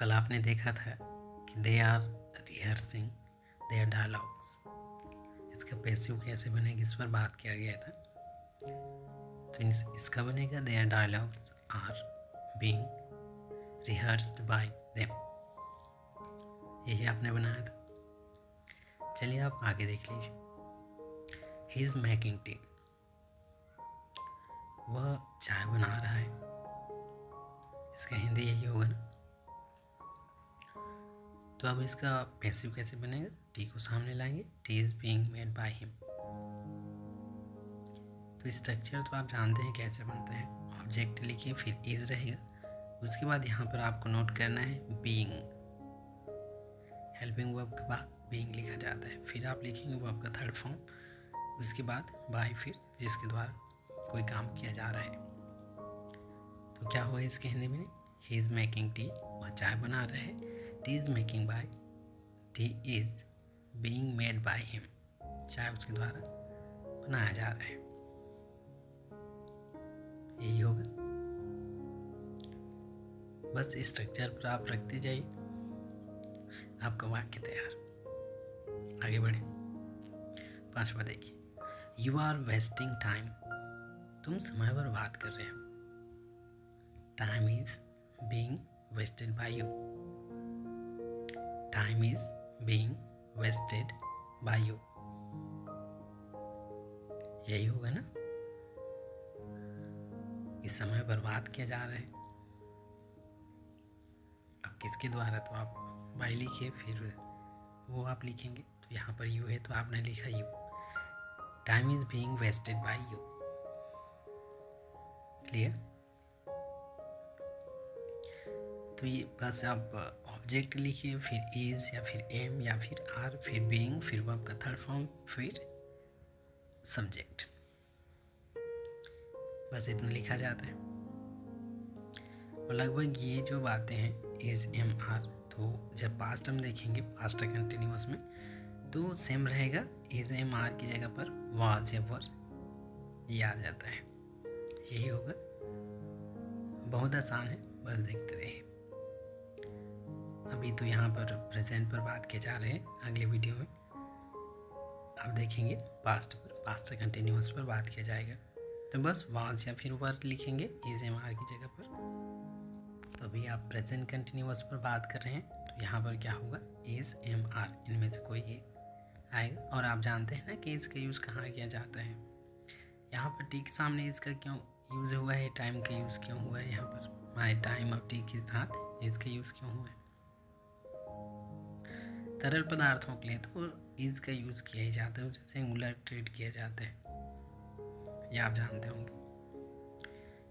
कल आपने देखा था कि they are rehearsing their dialogues. इसका पैसिव कैसे बनेगा इस पर बात किया गया था। तो इसका बनेगा their dialogues are being rehearsed by them. यही आपने बनाया था। चलिए आप आगे देख लीजिए। He is making tea. वह चाय बना रहा है। इसका हिंदी यही होगा ना। तो अब इसका पैसिव कैसे बनेगा? टी को सामने लाएंगे। T is being made by him. तो स्ट्रक्चर तो आप जानते हैं कैसे बनते हैं। ऑब्जेक्ट लिखिए, फिर इज रहेगा। उसके बाद यहाँ पर आपको नोट करना है बीइंग। हेल्पिंग वर्ब के बाद बीइंग लिखा जाता है। फिर आप लिखेंगे वर्ब का थर्ड फॉर्म। उसके बाद बाय, फिर जिसके द्वारा कोई काम किया जा रहा है। तो क्या हुआ इसके हिंदी में? He is making tea. वह चाय बना रहे हैं। Tea is making by. Tea is being made by him. चाय उसके द्वारा बनाया जा रहा है। यही होगा। बस स्ट्रक्चर पर आप रखते जाइए, आपका वाक्य तैयार। आगे बढ़े। 5वां देखिए। You are wasting time. तुम समय बर्बाद कर रहे हो। Time is being wasted by you. Time is being wasted by you. यही होगा ना। इस समय बर्बाद किया जा रहा है। अब किसके द्वारा? तो आप बाय लिखिए, फिर वो आप लिखेंगे। तो यहाँ पर यू है तो आपने लिखा you. Time is being wasted by you. Clear? तो ये बस आप ऑब्जेक्ट लिखिए, फिर इज या फिर एम या फिर आर, फिर बीइंग, फिर वर्ब का थर्ड फॉर्म, फिर सब्जेक्ट। बस इतना लिखा जाता है। और लगभग ये जो बातें हैं इज एम आर, तो जब पास्ट हम देखेंगे पास्ट कंटिन्यूअस में तो सेम रहेगा। इज एम आर की जगह पर वाज या वर ये आ जाता है। यही होगा। बहुत आसान है, बस देखते रहिए। अभी तो यहाँ पर प्रेजेंट पर बात किए जा रहे हैं। अगले वीडियो में आप देखेंगे पास्ट पर, पास्ट कंटिन्यूअस पर बात किया जाएगा। तो बस वाज या फिर वर लिखेंगे इज एम आर की जगह पर। तो अभी आप प्रेजेंट कंटिन्यूअस पर बात कर रहे हैं तो यहाँ पर क्या होगा? इज एम आर, इनमें से कोई एक आएगा। और आप जानते हैं ना कि इसका यूज़ कहाँ किया जाता है। यहाँ पर टी के सामने इसका क्यों यूज़ हुआ है? टाइम का यूज़ क्यों हुआ है? यहाँ पर माई टाइम और टी के साथ इसका यूज़ क्यों हुआ है? तरल पदार्थों के लिए तो इज का यूज़ किया ही जाता है, उसे सिंगुलर ट्रीट किया जाता है। ये आप जानते होंगे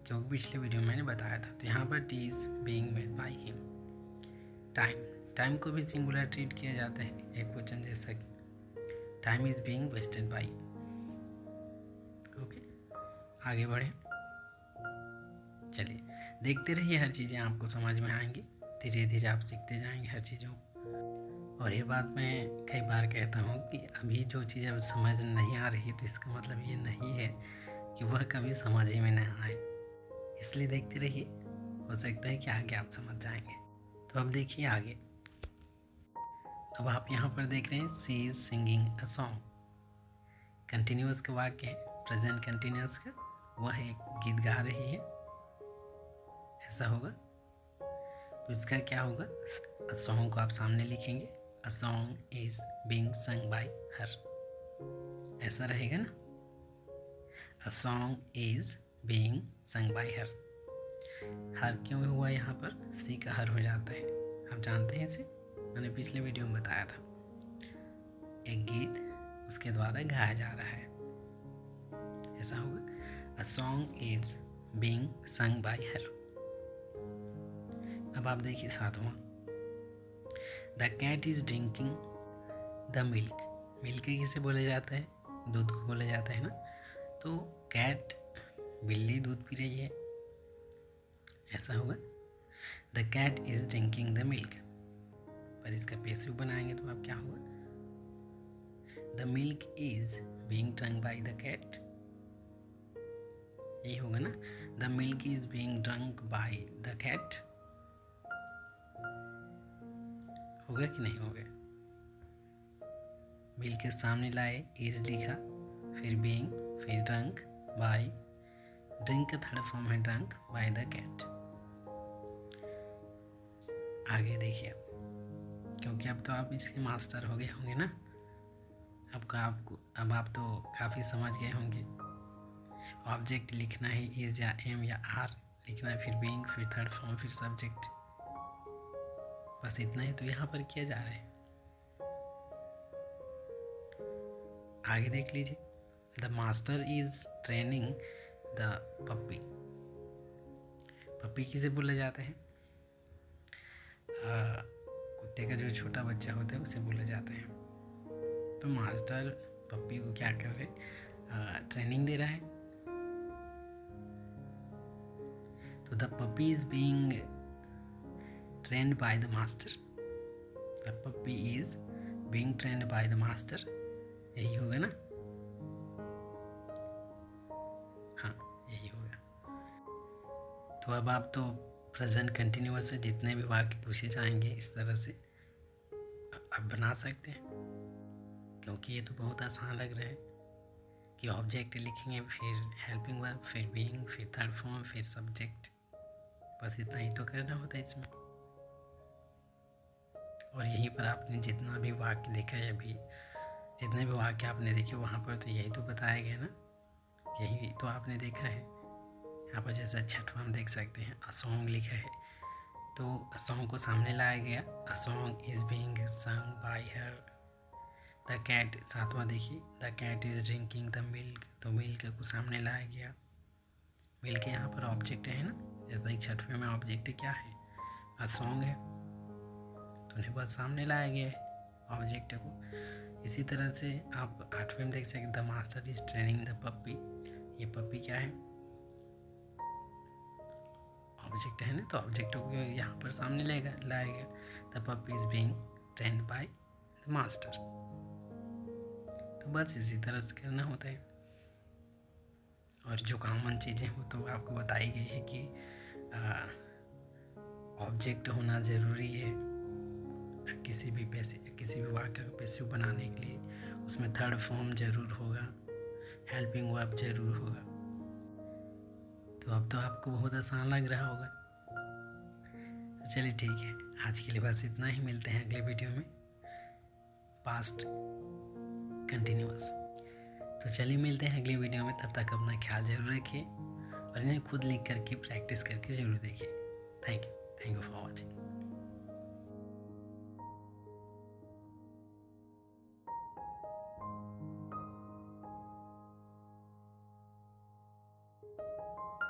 क्योंकि पिछले वीडियो में मैंने बताया था। तो यहाँ पर T is being made by him. Time को भी सिंगुलर ट्रीट किया जाता है, एक वचन जैसा कि time is being wasted by. Okay, आगे बढ़े। चलिए देखते रहिए, हर चीज़ें आपको समझ में आएंगी। धीरे धीरे आप सीखते जाएंगे हर चीज़ों को। और ये बात मैं कई बार कहता हूँ कि अभी जो चीज़ अब समझ नहीं आ रही तो इसका मतलब ये नहीं है कि वह कभी समझ ही में नहीं आए। इसलिए देखते रहिए, हो सकता है कि आगे आप समझ जाएंगे। तो अब देखिए आगे। अब आप यहाँ पर देख रहे हैं she is singing a song. Continuous का वाक्य है, प्रेजेंट कंटिन्यूअस का। वह एक गीत गा रही है, ऐसा होगा। तो इसका क्या होगा? अ सॉन्ग को आप सामने लिखेंगे। A song is being sung by her, ऐसा रहेगा ना। A song is being sung by her. Her क्यों हुआ यहाँ पर? सी का हर हो जाता है, आप जानते हैं इसे, मैंने पिछले वीडियो में बताया था। एक गीत उसके द्वारा गाया जा रहा है, ऐसा होगा। A song is being sung by her. अब आप देखिए 7वां। The cat is drinking the milk. Milk किसे बोला जाता है? दूध को बोला जाता है ना। तो कैट, बिल्ली दूध पी रही है, ऐसा होगा। The cat is drinking the milk. पर इसका पैसिव बनाएंगे तो अब क्या होगा? The milk is being drunk by the cat. यही होगा ना। The milk is being drunk by the cat. होगा कि नहीं होगा? मिल के सामने लाए, इज लिखा, फिर बीइंग, फिर ड्रंक बाय, ड्रिंक का थर्ड फॉर्म है ड्रंक बाय द कैट। आगे देखिए अब, क्योंकि अब तो आप इसके मास्टर हो गए होंगे ना, अब आप तो काफ़ी समझ गए होंगे। ऑब्जेक्ट लिखना है, इज या एम या आर लिखना है, फिर बीइंग, फिर थर्ड फॉर्म, फिर सब्जेक्ट। बस इतना ही तो यहाँ पर किया जा रहा है। आगे देख लीजिए, the master is training the puppy. Puppy किसे बोला जाता है? कुत्ते का जो छोटा बच्चा होता है उसे बोला जाता है। तो मास्टर पप्पी को क्या कर रहे, ट्रेनिंग दे रहा है। तो the puppy is being trained by the master. The puppy is being trained by the master, यही होगा ना? हाँ, यही होगा। तो अब आप तो प्रेजेंट कंटिन्यूअस से जितने भी वाक्य पूछे जाएंगे इस तरह से आप बना सकते हैं, क्योंकि ये तो बहुत आसान लग रहा है कि ऑब्जेक्ट लिखेंगे, फिर हेल्पिंग वर्ब, फिर बीइंग, फिर थर्ड फॉर्म, फिर सब्जेक्ट। बस इतना ही तो करना होता है इसमें। और यहीं पर आपने जितना भी वाक्य देखा है अभी, जितने भी वाक्य आपने देखे वहाँ पर तो यही तो बताया गया ना, यही तो आपने देखा है। यहाँ पर जैसे छठवां हम देख सकते हैं, अ सॉन्ग लिखा है, तो अ सॉन्ग को सामने लाया गया, a song is being sung by her. The cat, सातवां देखिए, the cat is drinking the milk, तो मिल्क को सामने लाया गया। मिल्क यहाँ पर ऑब्जेक्ट है ना, जैसा कि छठवें में ऑब्जेक्ट क्या है, अ सॉन्ग है, तो उन्हें बस सामने लाया गया है ऑब्जेक्ट को। इसी तरह से आप आठवें में देख सकते, the master is training the puppy. ये पप्पी क्या है? ऑब्जेक्ट है ना, तो ऑब्जेक्ट को यहाँ पर सामने लाया गया। The puppy is being trained by the master. तो बस इसी तरह से करना होता है। और जो कॉमन चीज़ें हो तो आपको बताई गई है कि ऑब्जेक्ट होना ज़रूरी है किसी भी वाक्य को पैसिव बनाने के लिए। उसमें थर्ड फॉर्म ज़रूर होगा, हेल्पिंग वर्ब ज़रूर होगा। तो अब तो आपको बहुत आसान लग रहा होगा। तो चलिए ठीक है, आज के लिए बस इतना ही। मिलते हैं अगले वीडियो में, पास्ट कंटिन्यूअस। तो चलिए मिलते हैं अगले वीडियो में, तब तक अपना ख्याल जरूर रखिए और इन्हें खुद लिख करके प्रैक्टिस करके ज़रूर देखिए। Thank you for watching.